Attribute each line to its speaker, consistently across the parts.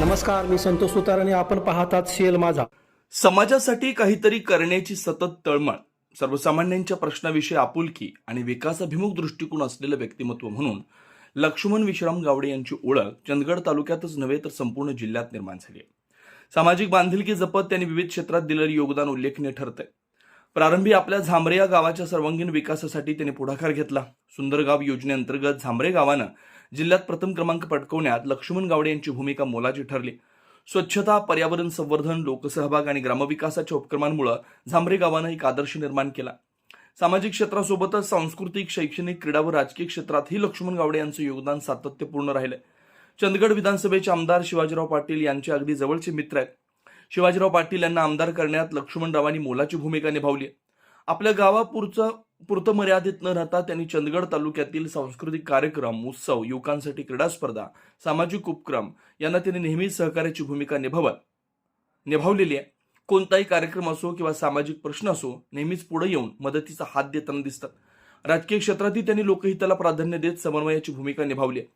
Speaker 1: नमस्कार, मी संतोष सुतार आणि आपण पाहतात शेल माझा.
Speaker 2: समाजासाठी काहीतरी करण्याची सतत तळमळ, सर्वसामान्यांच्या प्रश्नाविषयी आपुलकी आणि विकासाभिमुख दृष्टिकोन असलेलं व्यक्तिमत्व म्हणून लक्ष्मण विश्राम गावडे यांची ओळख चंदगड तालुक्यातच नव्हे तर संपूर्ण जिल्ह्यात निर्माण झाली आहे. सामाजिक बांधिलकी जपत त्यांनी विविध क्षेत्रात दिलेलं योगदान उल्लेखनीय ठरतंय. प्रारंभी आपल्या झांबरे या गावाच्या सर्वांगीण विकासासाठी त्यांनी पुढाकार घेतला. सुंदर गाव योजनेअंतर्गत झांबरे गावानं जिल्ह्यात प्रथम क्रमांक पटकावण्यात लक्ष्मण गावडे यांची भूमिका मोलाची ठरली. स्वच्छता, पर्यावरण संवर्धन, लोकसहभाग आणि ग्रामविकासाच्या उपक्रमांमुळे झांबरे गावानं एक आदर्श निर्माण केला. सामाजिक क्षेत्रासोबतच सांस्कृतिक, शैक्षणिक, क्रीडा व राजकीय क्षेत्रातही लक्ष्मण गावडे यांचं योगदान सातत्यपूर्ण राहिलंय. चंदगड विधानसभेचे आमदार शिवाजीराव पाटील यांचे अगदी जवळचे मित्र आहेत. शिवाजीराव पाटील यांना आमदार करण्यात लक्ष्मणरावांनी मोलाची भूमिका निभावली आहे. आपल्या गावापुरतं मर्यादित न राहता त्यांनी चंदगड तालुक्यातील सांस्कृतिक कार्यक्रम, उत्सव, युवकांसाठी क्रीडा स्पर्धा, सामाजिक उपक्रम यांना त्यांनी नेहमीच सहकार्याची भूमिका निभावलेली आहे. कोणताही कार्यक्रम असो किंवा सामाजिक प्रश्न असो, नेहमीच पुढे येऊन मदतीचा हात देताना दिसतात. राजकीय क्षेत्रातही त्यांनी लोकहिताला प्राधान्य देत समन्वयाची भूमिका निभावली आहे.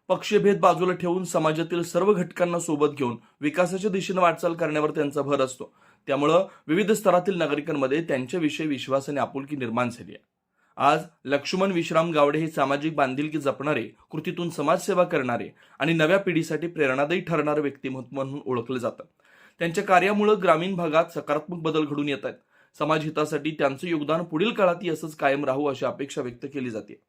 Speaker 2: पक्षभेद बाजूला ठेवून समाजातील सर्व घटकांना सोबत घेऊन विकासाच्या दिशेने वाटचाल करण्यावर त्यांचा भर असतो. त्यामुळं विविध स्तरातील नागरिकांमध्ये त्यांच्याविषयी विश्वास आणि आपुलकी निर्माण झाली आहे. आज लक्ष्मण विश्राम गावडे हे सामाजिक बांधिलकी जपणारे, कृतीतून समाजसेवा करणारे आणि नव्या पिढीसाठी प्रेरणादायी ठरणारे व्यक्तिमत्व म्हणून ओळखलं जातं. त्यांच्या कार्यामुळे ग्रामीण भागात सकारात्मक बदल घडून येत आहेत. समाज हितासाठी त्यांचं योगदान पुढील काळातही असंच कायम राहू अशी अपेक्षा व्यक्त केली जाते.